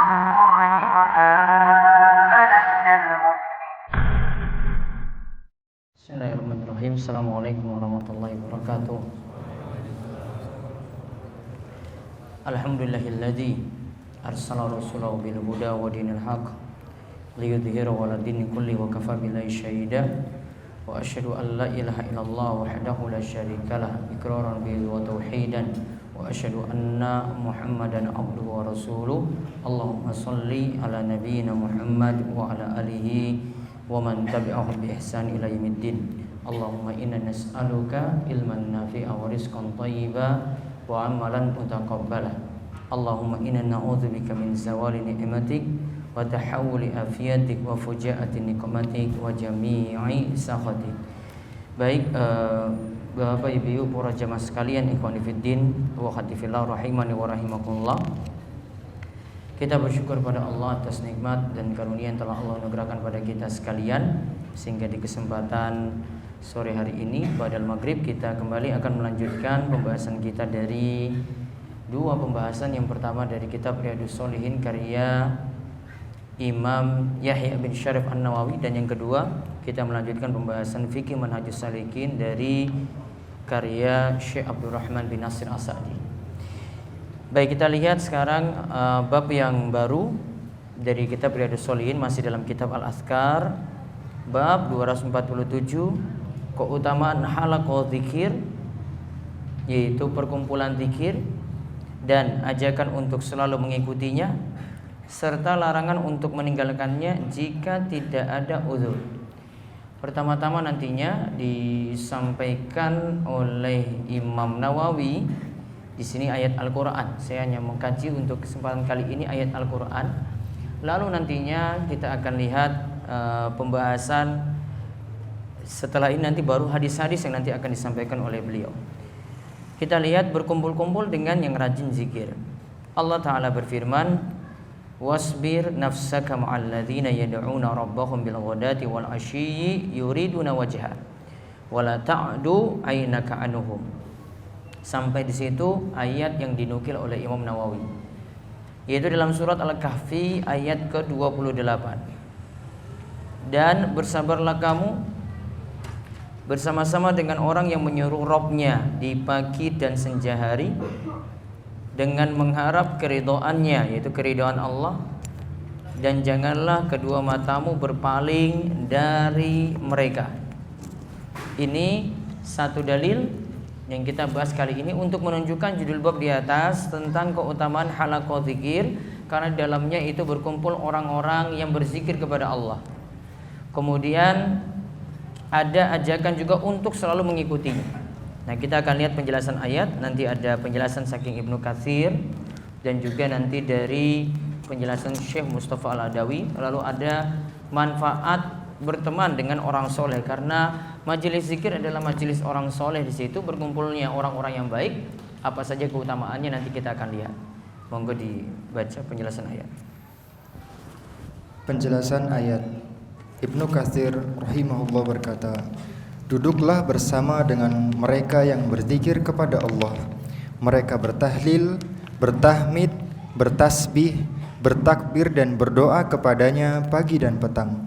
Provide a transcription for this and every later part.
Bismillahirrahmanirrahim. Assalamualaikum warahmatullahi wabarakatuh. Alhamdulillahilladzi arsala rasulahu bil huda wa dinil haqq liyudhhirahu 'ala dini kulli wa kafa billahi shahida. Wa asyhadu an la ilaha illallah wahdahu la syarikalah iqraran bihi wa tauhidan wa asyhadu anna Muhammadan abduhu wa rasuluh. Allahumma shalli ala nabiyyina Muhammad wa ala alihi wa man tabi'ahum bi ihsan ila yaumiddin. Allahumma inna nas'aluka ilman nafi'a wa rizqan thayyiba wa amalan mutaqabbala. Allahumma inna na'udzubika min zawali ni'matik wa tahawuli afiyatik wa fujaati nikmatik wa jami'i sakhatik. Baik, Bapak Ibu para jamaah sekalian, ikhwan fillah wa akhwati fillah rahimani wa rahimakumullah. Kita bersyukur pada Allah atas nikmat dan karunia yang telah Allah anugerahkan pada kita sekalian, sehingga di kesempatan sore hari ini pada maghrib kita kembali akan melanjutkan pembahasan kita dari dua pembahasan. Yang pertama dari kitab Riyadhus Shalihin karya Imam Yahya bin Syarif An-Nawawi, dan yang kedua kita melanjutkan pembahasan fikih Manhajus Salikin dari karya Syekh Abdurrahman bin Nasir As-Sa'di. Baik, kita lihat sekarang bab yang baru dari kitab Riyadhus Shalihin, masih dalam kitab Al-Azkar, bab 247, keutamaan halaqah zikir, yaitu perkumpulan zikir dan ajakan untuk selalu mengikutinya, serta larangan untuk meninggalkannya jika tidak ada uzur. Pertama-tama nantinya disampaikan oleh Imam Nawawi di sini ayat Al-Qur'an. Saya hanya mengkaji untuk kesempatan kali ini ayat Al-Qur'an. Lalu nantinya kita akan lihat pembahasan setelah ini, nanti baru hadis-hadis yang nanti akan disampaikan oleh beliau. Kita lihat berkumpul-kumpul dengan yang rajin zikir. Allah Ta'ala berfirman, wasbir nafsaka ma'al ladzina yad'una rabbahum bil ghadati wal 'ashiyyi yuriduna wajha wa la ta'du 'ainaka 'anhum. Sampai di situ ayat yang dinukil oleh Imam Nawawi, yaitu dalam surat Al-Kahfi ayat ke-28. Dan bersabarlah kamu bersama-sama dengan orang yang menyuruh Rabb-nya di pagi dan senja hari dengan mengharap keridhaannya, yaitu keridhaan Allah, dan janganlah kedua matamu berpaling dari mereka. Ini satu dalil yang kita bahas kali ini untuk menunjukkan judul bab di atas tentang keutamaan halaqah zikir, karena dalamnya itu berkumpul orang-orang yang berzikir kepada Allah. Kemudian ada ajakan juga untuk selalu mengikutinya. Nah, kita akan lihat penjelasan ayat, nanti ada penjelasan saking Ibnu Katsir dan juga nanti dari penjelasan Syekh Mustafa Al-Adawi. Lalu ada manfaat berteman dengan orang soleh, karena majelis zikir adalah majelis orang soleh. Di situ berkumpulnya orang-orang yang baik. Apa saja keutamaannya nanti kita akan lihat. Monggo dibaca penjelasan ayat. Penjelasan ayat. Ibnu Katsir rahimahullah berkata, duduklah bersama dengan mereka yang berzikir kepada Allah. Mereka bertahlil, bertahmid, bertasbih, bertakbir dan berdoa kepadanya pagi dan petang.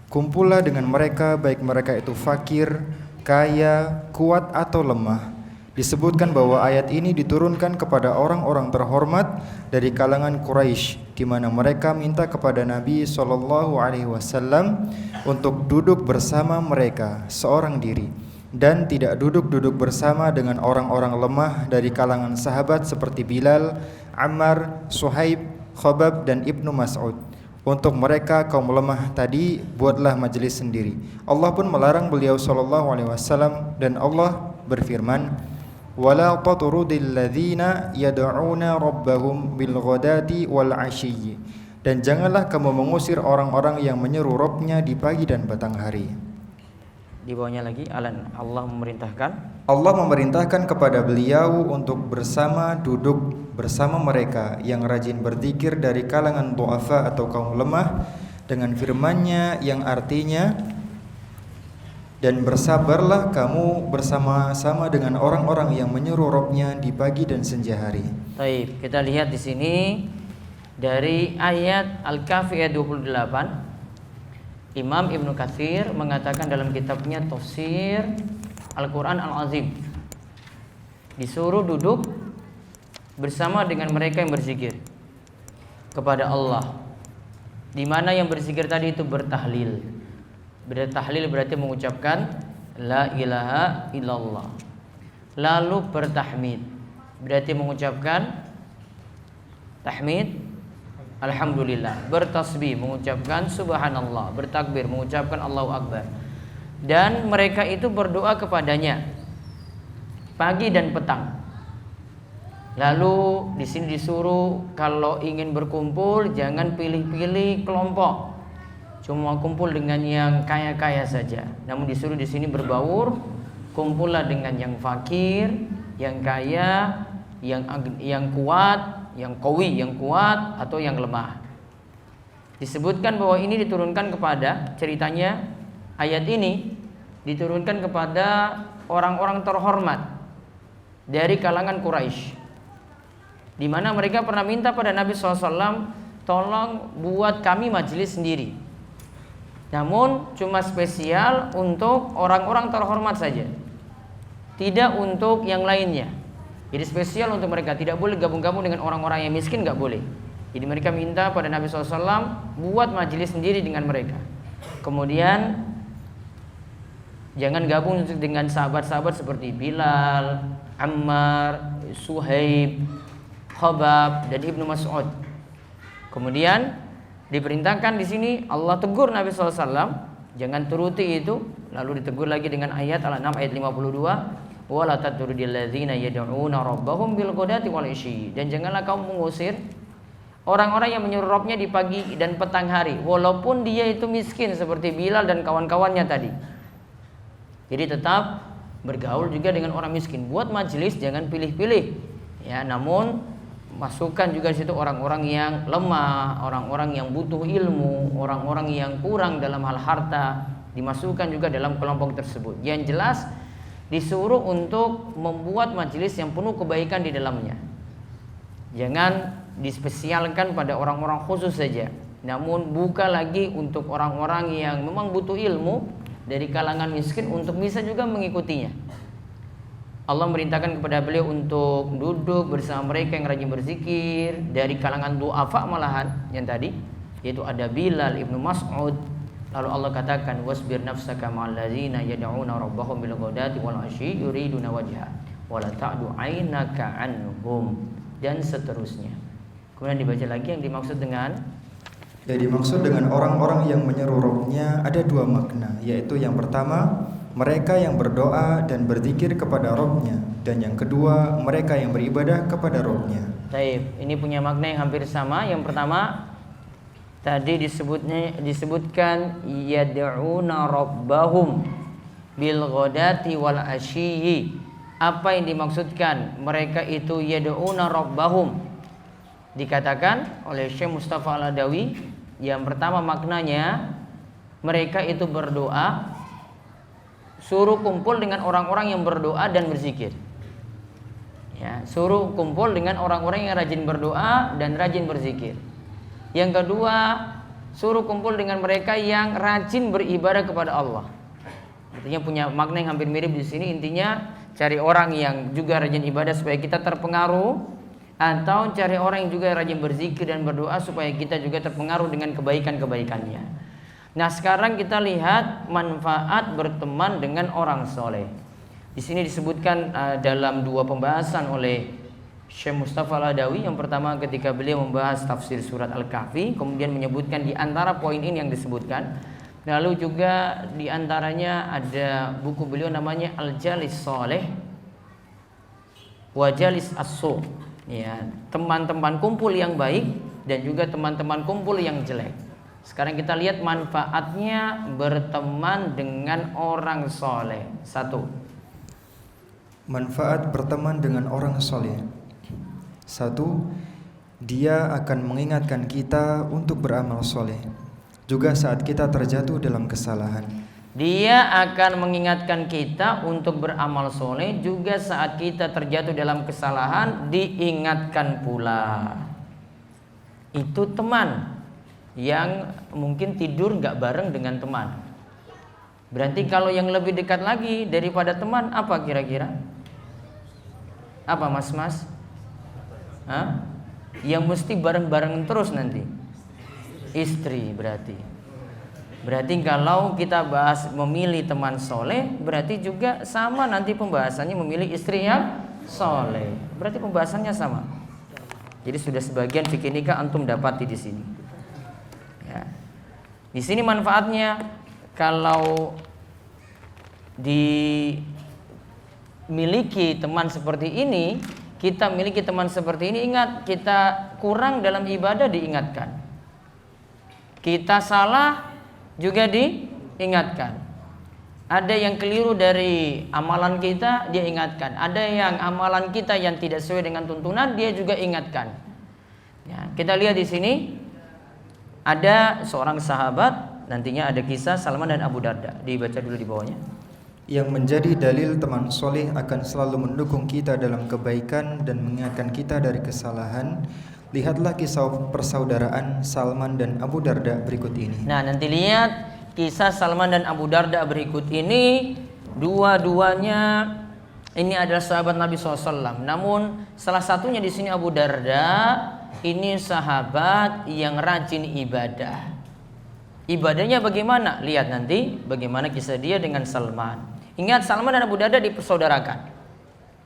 Kumpullah dengan mereka, baik mereka itu fakir, kaya, kuat atau lemah. Disebutkan bahwa ayat ini diturunkan kepada orang-orang terhormat dari kalangan Quraisy, di mana mereka minta kepada Nabi SAW untuk duduk bersama mereka seorang diri, dan tidak duduk-duduk bersama dengan orang-orang lemah dari kalangan sahabat seperti Bilal, Ammar, Suhaib, Khabab dan Ibnu Mas'ud. Untuk mereka kaum lemah tadi buatlah majelis sendiri. Allah pun melarang beliau SAW, dan Allah berfirman, wala tatrudil ladzina yad'una rabbahum bil ghadati wal 'ashiyyi, dan janganlah kamu mengusir orang-orang yang menyeru Rabb-nya di pagi dan petang hari. Di bawahnya lagi Allah memerintahkan kepada beliau untuk duduk bersama mereka yang rajin berzikir dari kalangan du'afa atau kaum lemah, dengan firman-Nya yang artinya, dan bersabarlah kamu bersama-sama dengan orang-orang yang menyeru Rabb-nya di pagi dan senja hari. Baik, kita lihat di sini Dari ayat Al-Kahfi ayat 28, Imam Ibnu Katsir mengatakan dalam kitabnya Tafsir Al-Quran Al-Azim, disuruh duduk bersama dengan mereka yang berzikir kepada Allah, di mana yang berzikir tadi itu bertahlil. Bertahlil berarti mengucapkan la ilaha illallah. Lalu bertahmid berarti mengucapkan tahmid alhamdulillah. Bertasbih mengucapkan subhanallah. Bertakbir mengucapkan Allahu akbar. Dan mereka itu berdoa kepadanya pagi dan petang. Lalu di sini disuruh kalau ingin berkumpul jangan pilih-pilih kelompok, cuma kumpul dengan yang kaya-kaya saja. Namun disuruh di sini berbaur, kumpullah dengan yang fakir, yang kaya, yang kuat, yang qawi, yang kuat atau yang lemah. Disebutkan bahwa ini diturunkan kepada, ceritanya ayat ini diturunkan kepada orang-orang terhormat dari kalangan Quraisy, di mana mereka pernah minta pada Nabi SAW, tolong buat kami majelis sendiri. Namun cuma spesial untuk orang-orang terhormat saja, tidak untuk yang lainnya. Jadi spesial untuk mereka, tidak boleh gabung-gabung dengan orang-orang yang miskin, nggak boleh. Jadi mereka minta pada Nabi SAW buat majelis sendiri dengan mereka. Kemudian jangan gabung dengan sahabat-sahabat seperti Bilal, Ammar, Suhaib, Khabab dan Ibnu Mas'ud. Kemudian diperintahkan di sini Allah tegur Nabi SAW, jangan turuti itu. Lalu ditegur lagi dengan ayat Al-An'am ayat 52, wala tatrudil ladzina yad'una rabbahum bil ghadati wal isyi. Dan janganlah kamu mengusir orang-orang yang menyuruh Rabbnya di pagi dan petang hari, walaupun dia itu miskin seperti Bilal dan kawan-kawannya tadi. Jadi tetap bergaul juga dengan orang miskin. Buat majelis jangan pilih-pilih. Ya, namun masukkan juga di situ orang-orang yang lemah, orang-orang yang butuh ilmu, orang-orang yang kurang dalam hal harta, dimasukkan juga dalam kelompok tersebut. Yang jelas disuruh untuk membuat majelis yang penuh kebaikan di dalamnya. Jangan dispesialkan pada orang-orang khusus saja, namun buka lagi untuk orang-orang yang memang butuh ilmu dari kalangan miskin untuk bisa juga mengikutinya. Allah merintahkan kepada beliau untuk duduk bersama mereka yang rajin berzikir dari kalangan du'afa malahan yang tadi, yaitu ada Bilal, Ibnu Mas'ud. Lalu Allah katakan wasbir nafsaka ma'al ladzina yad'una rabbahum bil ghadati wal 'ashyi yuriduna wajha wa la ta'du 'ainaka 'anhum, dan seterusnya. Kemudian dibaca lagi yang dimaksud dengan orang-orang yang menyeru Rabbnya ada dua makna, yaitu yang pertama mereka yang berdoa dan berzikir kepada Rabbnya, dan yang kedua mereka yang beribadah kepada Rabbnya. Baik, ini punya makna yang hampir sama. Yang pertama tadi disebutkan yad'una rabbahum bil ghadati wal asyi. Apa yang dimaksudkan mereka itu yad'una rabbahum? Dikatakan oleh Syekh Mustafa Al-Adawi, yang pertama maknanya mereka itu berdoa, suruh kumpul dengan orang-orang yang berdoa dan berzikir. Ya, suruh kumpul dengan orang-orang yang rajin berdoa dan rajin berzikir. Yang kedua, suruh kumpul dengan mereka yang rajin beribadah kepada Allah. Artinya punya makna yang hampir mirip di sini. Intinya cari orang yang juga rajin ibadah supaya kita terpengaruh, atau cari orang yang juga rajin berzikir dan berdoa supaya kita juga terpengaruh dengan kebaikan-kebaikannya. Nah, sekarang kita lihat manfaat berteman dengan orang soleh. Di sini disebutkan dalam dua pembahasan oleh Syekh Mustafa Al-Adawi. Yang pertama ketika beliau membahas tafsir surat Al-Kahfi, kemudian menyebutkan di antara poin ini yang disebutkan. Lalu juga di antaranya ada buku beliau namanya Al-Jalis Soleh wa Jalis As-Su. Ya, teman-teman kumpul yang baik dan juga teman-teman kumpul yang jelek. Sekarang kita lihat manfaatnya berteman dengan orang soleh. Satu, manfaat berteman dengan orang soleh. Satu, dia akan mengingatkan kita untuk beramal soleh, juga saat kita terjatuh dalam kesalahan. Dia akan mengingatkan kita untuk beramal soleh, juga saat kita terjatuh dalam kesalahan diingatkan pula. itu teman yang mungkin tidur nggak bareng dengan teman. Berarti kalau yang lebih dekat lagi daripada teman apa kira-kira? Apa mas? Hah? Yang mesti bareng-bareng terus nanti? Istri berarti. Berarti kalau kita bahas memilih teman soleh, berarti juga sama nanti pembahasannya memilih istri yang soleh. Berarti pembahasannya sama. Jadi sudah sebagian fikih nikah antum dapati di sini. Ya. Di sini manfaatnya kalau dimiliki teman seperti ini, kita miliki teman seperti ini, ingat kita kurang dalam ibadah diingatkan. Kita salah juga diingatkan. Ada yang keliru dari amalan kita, dia ingatkan. Ada yang amalan kita yang tidak sesuai dengan tuntunan, dia juga ingatkan. Ya, kita lihat di sini ada seorang sahabat, nantinya ada kisah Salman dan Abu Darda. Dibaca dulu di bawahnya. Yang menjadi dalil teman soleh akan selalu mendukung kita dalam kebaikan dan mengingatkan kita dari kesalahan. Lihatlah kisah persaudaraan Salman dan Abu Darda berikut ini. Nah, nanti lihat kisah Salman dan Abu Darda berikut ini. Dua-duanya ini adalah sahabat Nabi SAW. Namun salah satunya di sini Abu Darda, ini sahabat yang rajin ibadah. Ibadahnya bagaimana? Lihat nanti bagaimana kisah dia dengan Salman. Ingat, Salman dan Abu Darda dipersaudarakan.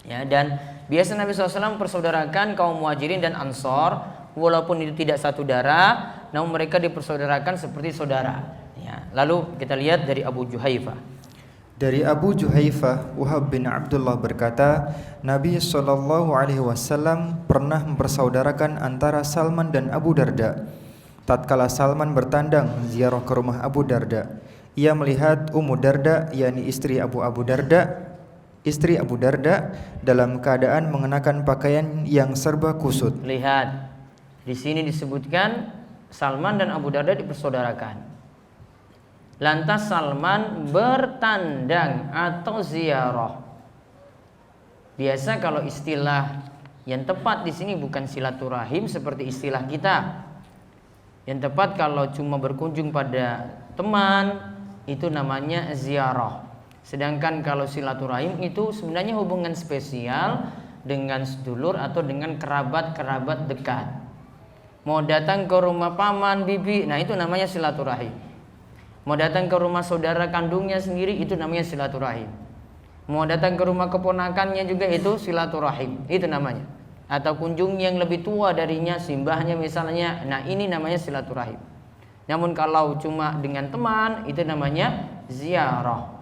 Ya, dan biasa Nabi SAW mempersaudarakan kaum Muhajirin dan Ansor, walaupun itu tidak satu darah, namun mereka dipersaudarakan seperti saudara. Ya, lalu kita lihat dari Abu Juhaifah. Dari Abu Juhaifah, Wahab bin Abdullah berkata, Nabi SAW pernah mempersaudarakan antara Salman dan Abu Darda. Tatkala Salman bertandang ziarah ke rumah Abu Darda, ia melihat Ummu Darda, yakni istri Abu Darda dalam keadaan mengenakan pakaian yang serba kusut. Lihat, di sini disebutkan Salman dan Abu Darda dipersaudarakan. Lantas Salman bertandang atau ziarah. Biasa kalau istilah yang tepat di sini bukan silaturahim seperti istilah kita. Yang tepat kalau cuma berkunjung pada teman itu namanya ziarah. Sedangkan kalau silaturahim itu sebenarnya hubungan spesial dengan sedulur atau dengan kerabat-kerabat dekat. Mau datang ke rumah paman, bibi, nah itu namanya silaturahim. Mau datang ke rumah saudara kandungnya sendiri, itu namanya silaturahim. Mau datang ke rumah keponakannya juga itu silaturahim, itu namanya. Atau kunjung yang lebih tua darinya, simbahnya misalnya, nah ini namanya silaturahim. Namun kalau cuma dengan teman, itu namanya ziarah.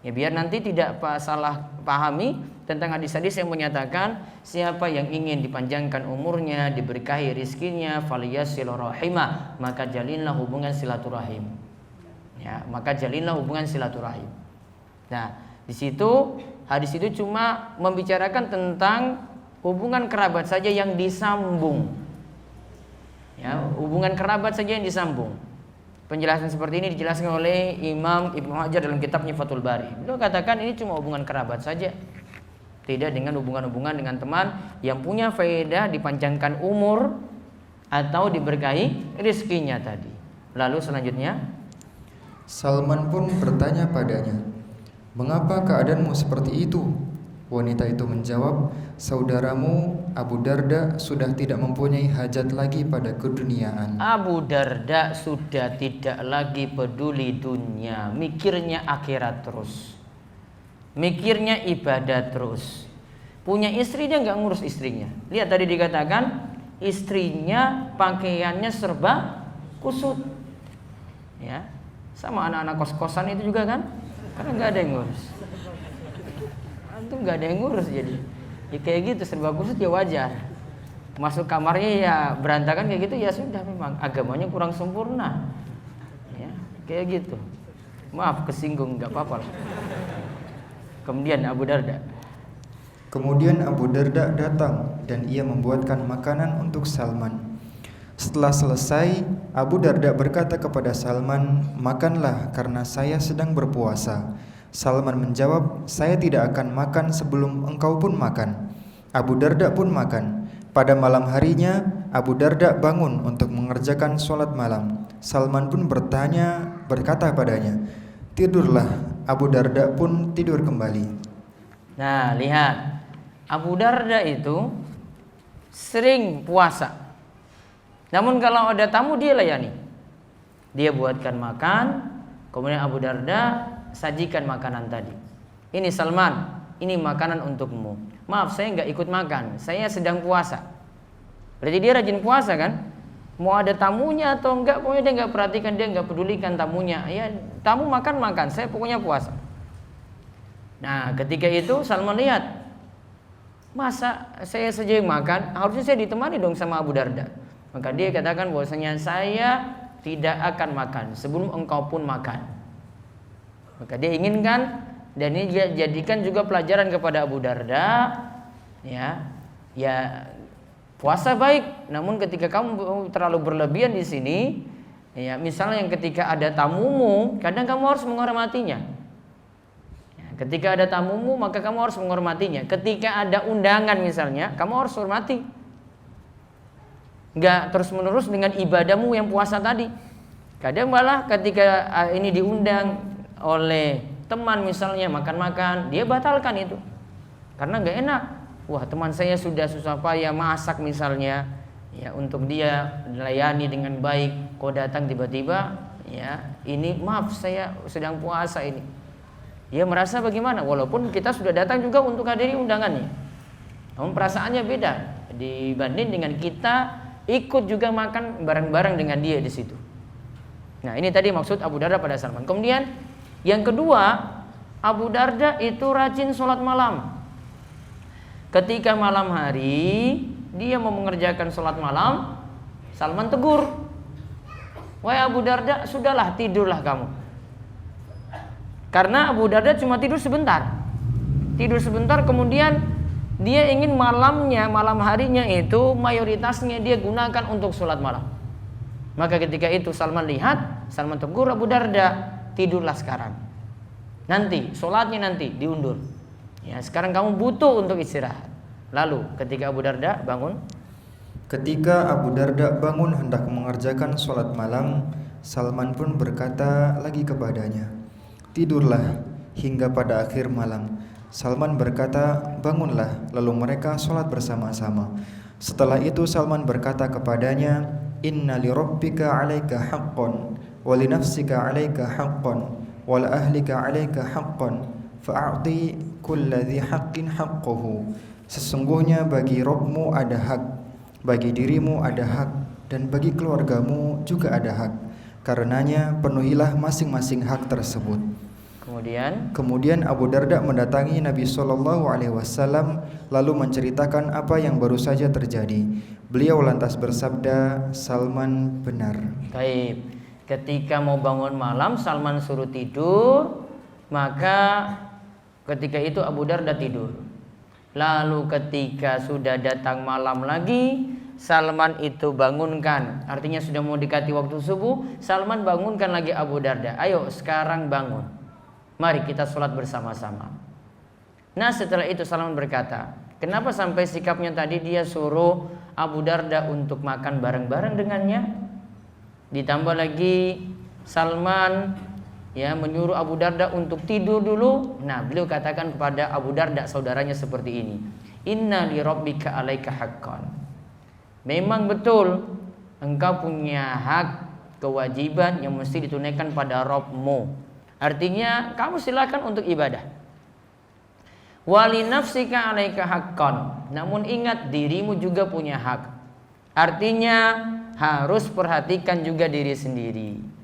Ya, biar nanti tidak salah pahami tentang hadis-hadis yang menyatakan siapa yang ingin dipanjangkan umurnya, diberkahi rizkinya, falyasil rahimah, maka jalinlah hubungan silaturahim. Ya, maka jalinlah hubungan silaturahim. Nah, di situ hadis itu cuma membicarakan tentang hubungan kerabat saja yang disambung. Ya, hubungan kerabat saja yang disambung. Penjelasan seperti ini dijelaskan oleh Imam Ibnu Hajar dalam kitabnya Fathul Bari. Beliau katakan ini cuma hubungan kerabat saja, tidak dengan hubungan-hubungan dengan teman yang punya faedah dipanjangkan umur atau diberkahi rizkinya tadi. Lalu selanjutnya, Salman pun bertanya padanya, "Mengapa keadaanmu seperti itu?" Wanita itu menjawab, "Saudaramu Abu Darda sudah tidak mempunyai hajat lagi pada keduniaan." Abu Darda sudah tidak lagi peduli dunia, mikirnya akhirat terus, mikirnya ibadah terus. Punya istri dia nggak ngurus istrinya. Lihat tadi dikatakan istrinya pakaiannya serba kusut. Ya, sama anak-anak kos-kosan itu juga kan, karena nggak ada yang ngurus. Antum nggak ada yang ngurus, jadi ya kayak gitu serba kusut ya wajar. Masuk kamarnya ya berantakan kayak gitu ya sudah, memang agamanya kurang sempurna. Ya, kayak gitu. Maaf kesinggung, nggak apa-apa lah. Kemudian Abu Darda. Kemudian Abu Darda datang dan ia membuatkan makanan untuk Salman. Setelah selesai, Abu Darda berkata kepada Salman, "Makanlah karena saya sedang berpuasa." Salman menjawab, "Saya tidak akan makan sebelum engkau pun makan." Abu Darda pun makan. Pada malam harinya, Abu Darda bangun untuk mengerjakan sholat malam. Salman pun berkata padanya, tidurlah. Abu Darda pun tidur kembali. Nah, lihat, Abu Darda itu sering puasa. Namun kalau ada tamu dia layani. Dia buatkan makan, kemudian Abu Darda sajikan makanan tadi. Ini Salman, ini makanan untukmu. Maaf, saya nggak ikut makan, saya sedang puasa. Berarti dia rajin puasa kan? Mau ada tamunya atau enggak, pokoknya dia nggak perhatikan, dia nggak pedulikan tamunya. Ya, tamu makan, saya pokoknya puasa. Nah, ketika itu Salman lihat, masa saya saja yang makan, harusnya saya ditemani dong sama Abu Darda. Maka dia katakan bahwasanya saya tidak akan makan sebelum engkau pun makan. Maka dia inginkan, dan ini jadikan juga pelajaran kepada Abu Darda, ya puasa baik, namun ketika kamu terlalu berlebihan di sini, ya misalnya yang ketika ada tamumu, kadang kamu harus menghormatinya. Ya, ketika ada tamumu maka kamu harus menghormatinya. Ketika ada undangan misalnya, kamu harus hormati. Enggak terus-menerus dengan ibadahmu yang puasa tadi. Kadang malah ketika ini diundang oleh teman misalnya makan-makan, dia batalkan itu karena nggak enak. Wah, teman saya sudah susah payah masak misalnya, ya untuk dia layani dengan baik, kok datang tiba-tiba, ya ini maaf saya sedang puasa ini. Dia merasa bagaimana? Walaupun kita sudah datang juga untuk hadiri undangannya, namun perasaannya beda dibanding dengan kita ikut juga makan bareng-bareng dengan dia di situ. Nah, ini tadi maksud Abu Darda pada Salman. Kemudian yang kedua, Abu Darda itu rajin sholat malam. Ketika malam hari dia mau mengerjakan sholat malam, Salman tegur, wahai Abu Darda, sudahlah, tidurlah kamu. Karena Abu Darda cuma tidur sebentar, kemudian dia ingin malam harinya itu mayoritasnya dia gunakan untuk sholat malam. Maka ketika itu Salman lihat, Salman tegur Abu Darda, tidurlah sekarang. Nanti, sholatnya nanti diundur. Ya, sekarang kamu butuh untuk istirahat. Lalu ketika Abu Darda bangun, hendak mengerjakan sholat malam, Salman pun berkata lagi kepadanya, tidurlah hingga pada akhir malam. Salman berkata, bangunlah. Lalu mereka sholat bersama-sama. Setelah itu Salman berkata kepadanya, inna li rabbika alaika haqqan wa li nafsika alaika haqqan wa li ahlika alaika haqqan fa'ati kulla dhi haqqin haqqahu. Sesungguhnya bagi Rabbmu ada hak, bagi dirimu ada hak, dan bagi keluargamu juga ada hak. Karenanya penuhilah masing-masing hak tersebut. Kemudian Abu Darda mendatangi Nabi SAW lalu menceritakan apa yang baru saja terjadi. Beliau lantas bersabda, Salman benar. Baik. Ketika mau bangun malam, Salman suruh tidur, maka ketika itu Abu Darda tidur. Lalu ketika sudah datang malam lagi, Salman itu bangunkan. Artinya sudah mau dekati waktu subuh, Salman bangunkan lagi Abu Darda. Ayo sekarang bangun, mari kita sholat bersama-sama. Nah, setelah itu Salman berkata, kenapa sampai sikapnya tadi dia suruh Abu Darda untuk makan bareng-bareng dengannya? Ditambah lagi Salman menyuruh Abu Darda untuk tidur dulu. Nah, beliau katakan kepada Abu Darda saudaranya seperti ini, inna li rabbika alaika haqqan. Memang betul engkau punya hak, kewajiban yang mesti ditunaikan pada Rabbmu. Artinya kamu silakan untuk ibadah. Wali nafsika alaika haqqan. Namun ingat, dirimu juga punya hak. Artinya harus perhatikan juga diri sendiri.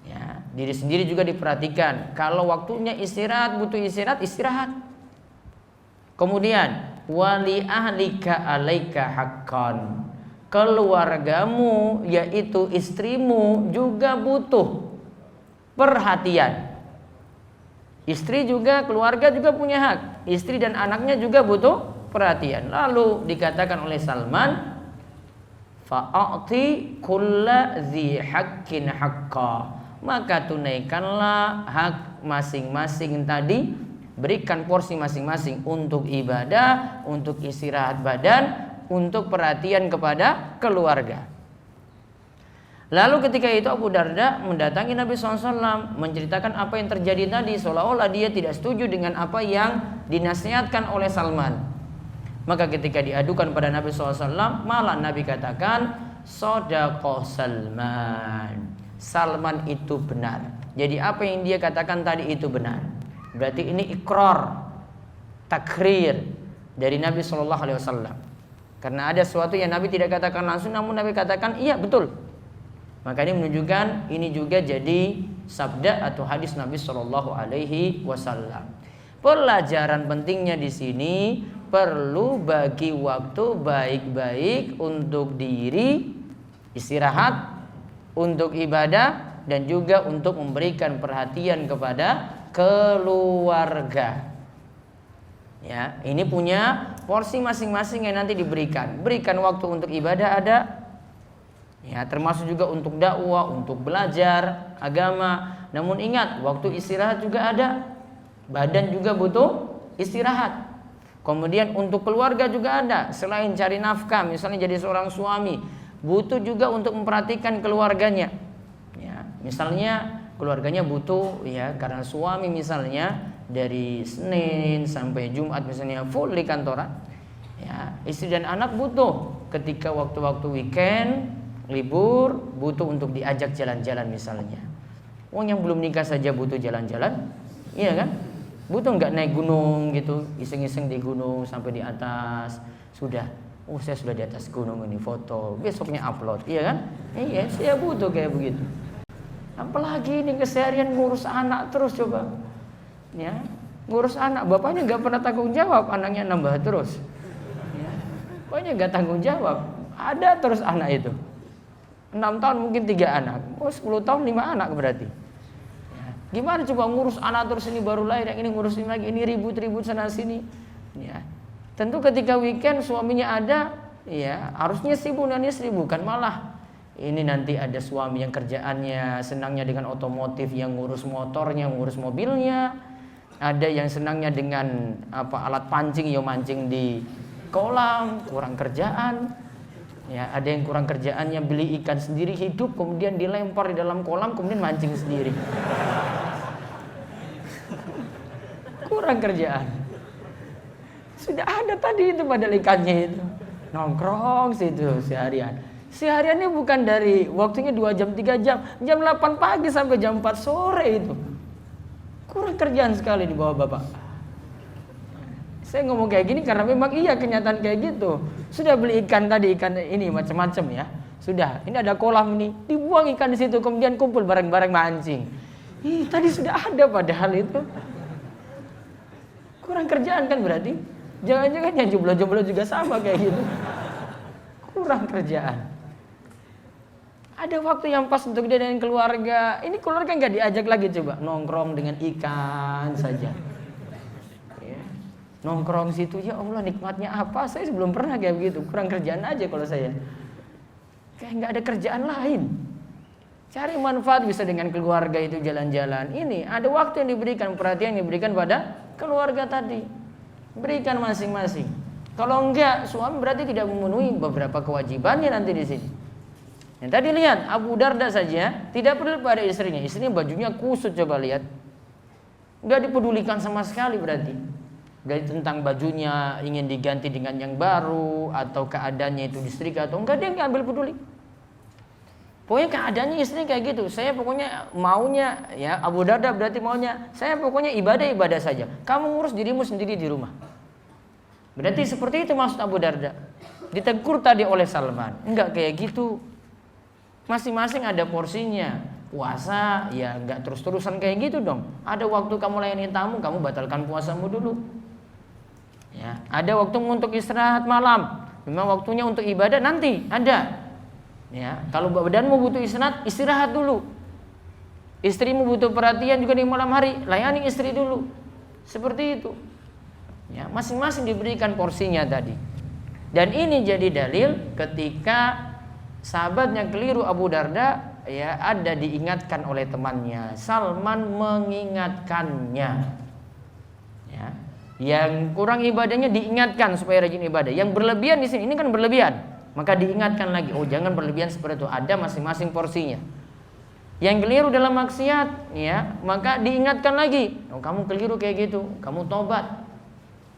Ya, diri sendiri juga diperhatikan. Kalau waktunya istirahat, butuh istirahat. Kemudian wali ahlika alaika haqqan. Keluargamu yaitu istrimu juga butuh perhatian. Istri juga, keluarga juga punya hak. Istri dan anaknya juga butuh perhatian. Lalu dikatakan oleh Salman, fa'ati kulla dzi haqqin haqqa. Maka tunaikanlah hak masing-masing tadi, berikan porsi masing-masing untuk ibadah, untuk istirahat badan, untuk perhatian kepada keluarga. Lalu ketika itu Abu Darda mendatangi Nabi SAW, menceritakan apa yang terjadi tadi, seolah-olah dia tidak setuju dengan apa yang dinasihatkan oleh Salman. Maka ketika diadukan pada Nabi SAW, malah Nabi katakan, Shadaqah Salman, Salman itu benar. Jadi apa yang dia katakan tadi itu benar. Berarti ini ikrar, takrir dari Nabi SAW. Karena ada sesuatu yang Nabi tidak katakan langsung, namun Nabi katakan iya betul. Maka ini menunjukkan ini juga jadi sabda atau hadis Nabi SAW. Pelajaran pentingnya di sini, perlu bagi waktu baik-baik untuk diri, istirahat, untuk ibadah, dan juga untuk memberikan perhatian kepada keluarga. Ya, ini punya porsi masing-masing yang nanti diberikan. Berikan waktu untuk ibadah ada. Ya, termasuk juga untuk dakwah, untuk belajar agama. Namun ingat, waktu istirahat juga ada. Badan juga butuh istirahat. Kemudian untuk keluarga juga ada. Selain cari nafkah, misalnya jadi seorang suami, butuh juga untuk memperhatikan keluarganya. Ya, misalnya keluarganya butuh, ya, karena suami misalnya dari Senin sampai Jumat misalnya full di kantoran. Ya, istri dan anak butuh ketika waktu-waktu weekend, libur, butuh untuk diajak jalan-jalan misalnya. Wong yang belum nikah saja butuh jalan-jalan, iya kan? Butuh nggak naik gunung gitu, iseng-iseng di gunung sampai di atas, sudah, oh saya sudah di atas gunung ini, foto, besoknya upload, iya kan? Iya, saya butuh kayak begitu. Apalagi ini keseharian ngurus anak terus coba, ya, ngurus anak, bapaknya nggak pernah tanggung jawab, anaknya nambah terus, ya. Bapaknya nggak tanggung jawab, ada terus anak itu. 6 tahun mungkin 3 anak, 10 tahun 5 anak berarti. Ya. Gimana coba ngurus anak terus, ini baru lahir, yang ini ngurusin lagi, ini ribut-ribut sana sini. Ya. Tentu ketika weekend suaminya ada, ya harusnya sibuk dan istri, bukan malah ini nanti ada suami yang kerjaannya senangnya dengan otomotif, yang ngurus motornya, ngurus mobilnya. Ada yang senangnya dengan alat pancing, ya mancing di kolam, kurang kerjaan. Ya, ada yang kurang kerjaannya beli ikan sendiri hidup, kemudian dilempar di dalam kolam, kemudian mancing sendiri. Kurang kerjaan. Sudah ada tadi itu padahal ikannya itu. Nongkrong situ seharian. Sehariannya bukan dari waktunya 2 jam 3 jam, jam 8 pagi sampai jam 4 sore itu. Kurang kerjaan sekali di bawah bapak. Saya ngomong kayak gini karena memang iya kenyataan kayak gitu. Sudah beli ikan tadi, ikan ini macam-macam ya. Sudah, ini ada kolam ini, dibuang ikan di situ, kemudian kumpul bareng-bareng mancing. Ih, tadi sudah ada padahal itu. Kurang kerjaan kan berarti? Jangan-jangan yang jomblo-jomblo juga sama kayak gitu. Kurang kerjaan. Ada waktu yang pas untuk dia dengan keluarga. Ini keluarga nggak diajak lagi coba nongkrong dengan ikan saja. Nongkrong situ, ya Allah nikmatnya apa? Saya belum pernah kayak begitu. Kurang kerjaan aja kalau saya. Kayak nggak ada kerjaan lain. Cari manfaat bisa dengan keluarga itu jalan-jalan. Ini ada waktu yang diberikan, perhatian yang diberikan pada keluarga tadi. Berikan masing-masing. Kalau enggak, suami berarti tidak memenuhi beberapa kewajibannya nanti di sini. Yang tadi lihat Abu Darda saja tidak peduli pada istrinya. Istrinya bajunya kusut, coba lihat. Nggak dipedulikan sama sekali berarti. Dari tentang bajunya ingin diganti dengan yang baru, atau keadaannya itu disetrika atau enggak, dia nggak ambil peduli. Pokoknya keadaannya istrinya kayak gitu. Saya pokoknya maunya, ya Abu Darda berarti maunya, saya pokoknya ibadah saja. Kamu ngurus dirimu sendiri di rumah. Berarti seperti itu maksud Abu Darda. Ditegur tadi oleh Salman. Enggak kayak gitu. Masing-masing ada porsinya. Puasa ya enggak terus-terusan kayak gitu dong. Ada waktu kamu layani tamu, kamu batalkan puasamu dulu. Ya, ada waktu untuk istirahat malam. Memang waktunya untuk ibadah nanti ada. Ya, kalau badanmu butuh istirahat dulu. Istrimu butuh perhatian juga di malam hari, layani istri dulu. Seperti itu. Ya, masing-masing diberikan porsinya tadi. Dan ini jadi dalil ketika sahabatnya keliru Abu Darda, ya ada diingatkan oleh temannya. Salman mengingatkannya. Ya. Yang kurang ibadahnya diingatkan supaya rajin ibadah. Yang berlebihan di sini, ini kan berlebihan, maka diingatkan lagi, oh jangan berlebihan seperti itu, ada masing-masing porsinya. Yang keliru dalam maksiat, ya, maka diingatkan lagi, oh kamu keliru kayak gitu, kamu tobat.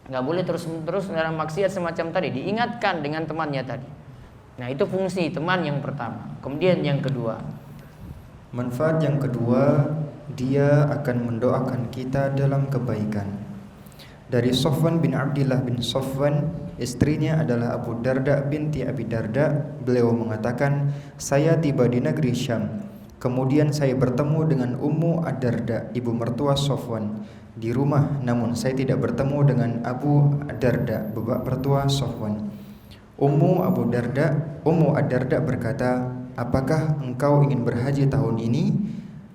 Nggak boleh terus-terus dalam maksiat semacam tadi, diingatkan dengan temannya tadi. Nah, itu fungsi teman yang pertama. Kemudian yang kedua, manfaat yang kedua, dia akan mendoakan kita dalam kebaikan. Dari Sofwan bin Abdillah bin Sofwan, istrinya adalah Abu Darda binti Abi Darda. Beliau mengatakan, saya tiba di negeri Syam. Kemudian saya bertemu dengan Ummu Ad-Darda, ibu mertua Sofwan, di rumah. Namun saya tidak bertemu dengan Abu Darda, bapak mertua Sofwan. Ummu Ad-Darda berkata, apakah engkau ingin berhaji tahun ini?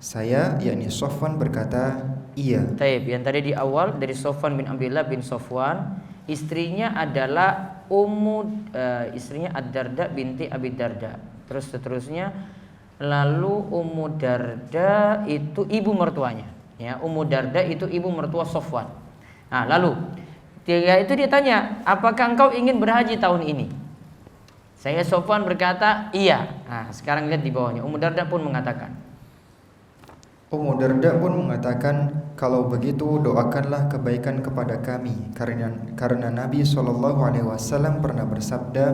Saya, yakni Sofwan, berkata, iya. Taib, yang tadi di awal dari Sofwan bin Abdillah bin Sofwan, istrinya adalah istrinya Ad-Darda binti Abi Darda. Terus seterusnya, lalu Ummu Darda itu ibu mertuanya. Ya, Ummu Darda itu ibu mertua Sofwan. Nah, lalu itu dia tanya, apakah engkau ingin berhaji tahun ini? Saya Sofwan berkata, iya. Nah, sekarang lihat di bawahnya, Ummu Darda pun mengatakan, kalau begitu doakanlah kebaikan kepada kami, karena Nabi SAW pernah bersabda,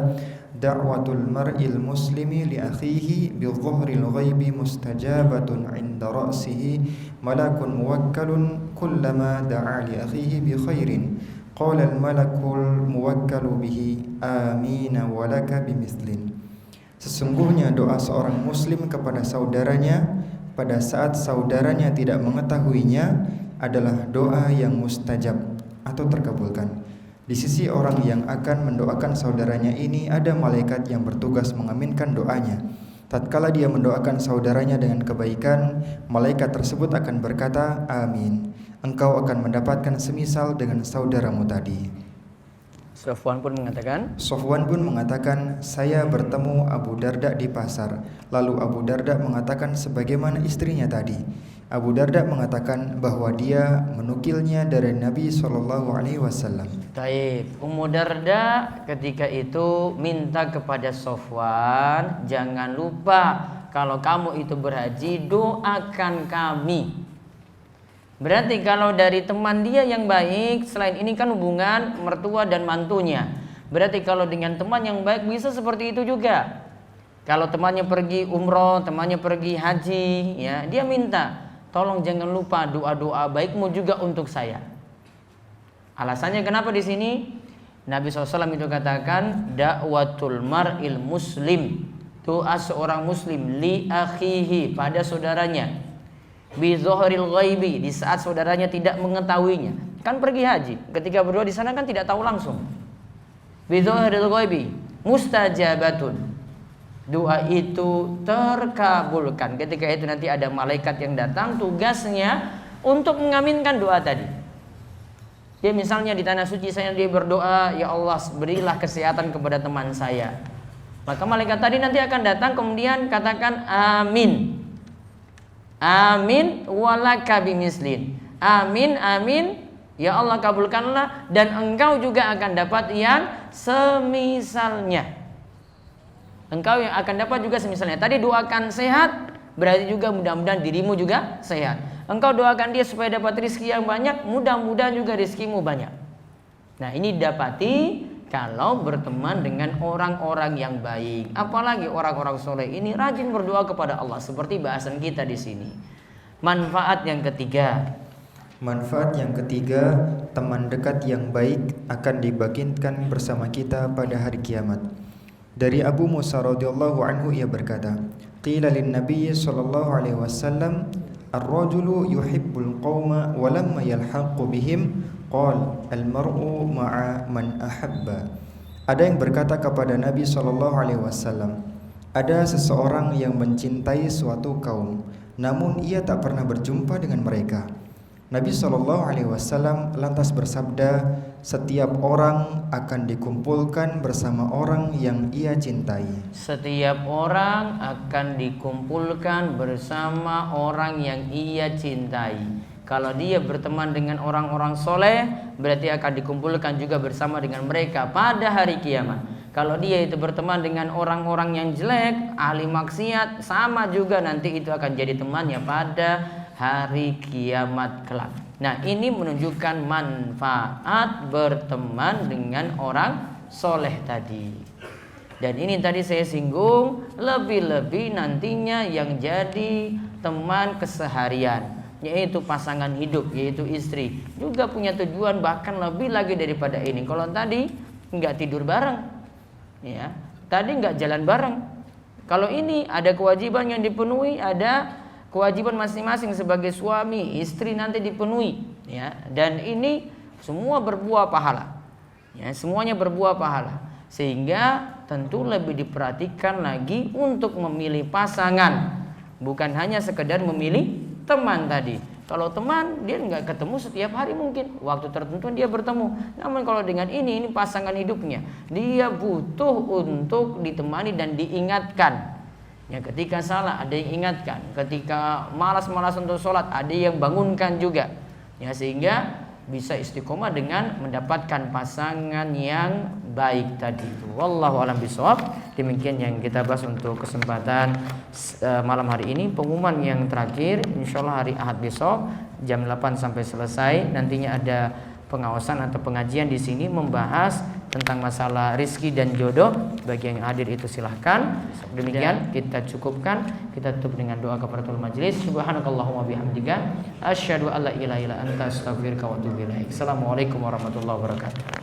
da'watul mar'il muslimi li akhihi bi dhuhril ghaibi mustajabatun 'inda ra'sihi malakun muwakkalun kullama da'a li akhihi bi khairin qala al malakul muwakkalu bihi amin wa laka bimithlin. Sesungguhnya doa seorang muslim kepada saudaranya pada saat saudaranya tidak mengetahuinya adalah doa yang mustajab atau terkabulkan. Di sisi orang yang akan mendoakan saudaranya ini ada malaikat yang bertugas mengaminkan doanya. Tatkala dia mendoakan saudaranya dengan kebaikan, malaikat tersebut akan berkata, amin. Engkau akan mendapatkan semisal dengan saudaramu tadi. Sofwan pun mengatakan, saya bertemu Abu Darda di pasar. Lalu Abu Darda mengatakan sebagaimana istrinya tadi. Abu Darda mengatakan bahwa dia menukilnya dari Nabi SAW. Taib, Ummu Darda ketika itu minta kepada Sofwan, jangan lupa kalau kamu itu berhaji, doakan kami. Berarti kalau dari teman dia yang baik, selain ini kan hubungan mertua dan mantunya. Berarti kalau dengan teman yang baik bisa seperti itu juga. Kalau temannya pergi umroh, temannya pergi haji, ya, dia minta, tolong jangan lupa doa-doa baikmu juga untuk saya. Alasannya kenapa di sini? Nabi SAW itu katakan, da'watul mar'il muslim, doa seorang muslim li akhihi, pada saudaranya, bi zuhril ghaibi, di saat saudaranya tidak mengetahuinya. Kan pergi haji, ketika berdoa di sana kan tidak tahu langsung. Bi zuhril ghaibi mustajabatun, doa itu terkabulkan. Ketika itu nanti ada malaikat yang datang, tugasnya untuk mengaminkan doa tadi. Dia misalnya di tanah suci saya, dia berdoa, ya Allah berilah kesehatan kepada teman saya. Maka malaikat tadi nanti akan datang kemudian katakan amin. Amin walaka bimislin. Amin, amin. Ya Allah kabulkanlah, dan engkau juga akan dapat yang semisalnya. Engkau yang akan dapat juga semisalnya. Tadi doakan sehat, berarti juga mudah-mudahan dirimu juga sehat. Engkau doakan dia supaya dapat rezeki yang banyak, mudah-mudahan juga rezekimu banyak. Nah, ini didapati kalau berteman dengan orang-orang yang baik, apalagi orang-orang soleh ini rajin berdoa kepada Allah seperti bahasan kita di sini. Manfaat yang ketiga. Manfaat yang ketiga, teman dekat yang baik akan dibangkitkan bersama kita pada hari kiamat. Dari Abu Musa radhiyallahu anhu, ia berkata, qila lin Nabi sallallahu alaihi wasallam, ar-rajulu yuhibbul qauma wa lamma yalhaqu bihim qal al-mar'u ma'a man ahabba. Ada yang berkata kepada Nabi SAW, ada seseorang yang mencintai suatu kaum, namun ia tak pernah berjumpa dengan mereka. Nabi SAW lantas bersabda, setiap orang akan dikumpulkan bersama orang yang ia cintai. Setiap orang akan dikumpulkan bersama orang yang ia cintai. Kalau dia berteman dengan orang-orang soleh, berarti akan dikumpulkan juga bersama dengan mereka pada hari kiamat. Kalau dia itu berteman dengan orang-orang yang jelek, ahli maksiat, sama juga nanti itu akan jadi temannya pada hari kiamat kelak. Nah, ini menunjukkan manfaat berteman dengan orang soleh tadi. Dan ini tadi saya singgung, lebih-lebih nantinya yang jadi teman keseharian, yaitu pasangan hidup, yaitu istri, juga punya tujuan bahkan lebih lagi daripada ini. Kalau tadi nggak tidur bareng, ya, tadi nggak jalan bareng. Kalau ini ada kewajiban yang dipenuhi, ada kewajiban masing-masing sebagai suami istri nanti dipenuhi, ya. Dan ini semua berbuah pahala, ya, semuanya berbuah pahala. Sehingga tentu lebih diperhatikan lagi untuk memilih pasangan, bukan hanya sekedar memilih teman tadi. Kalau teman dia nggak ketemu setiap hari, mungkin waktu tertentu dia bertemu. Namun kalau dengan ini pasangan hidupnya, dia butuh untuk ditemani dan diingatkan. Ya, ketika salah ada yang ingatkan, ketika malas-malas untuk sholat ada yang bangunkan juga. Ya, sehingga bisa istiqomah dengan mendapatkan pasangan yang baik tadi. Wallahu a'lam bishawab. Demikian yang kita bahas untuk kesempatan malam hari ini. Pengumuman yang terakhir, insyaallah hari Ahad besok jam 8 sampai selesai. Nantinya ada pengawasan atau pengajian di sini membahas tentang masalah rizki dan jodoh. Bagi yang hadir itu silahkan. Demikian kita cukupkan. Kita tutup dengan doa kafaratul majlis. Subhanakallahumma bihamdika asyhadu alla ilaha illa anta astaghfiruka wa atubu ilaik. Assalamualaikum warahmatullahi wabarakatuh.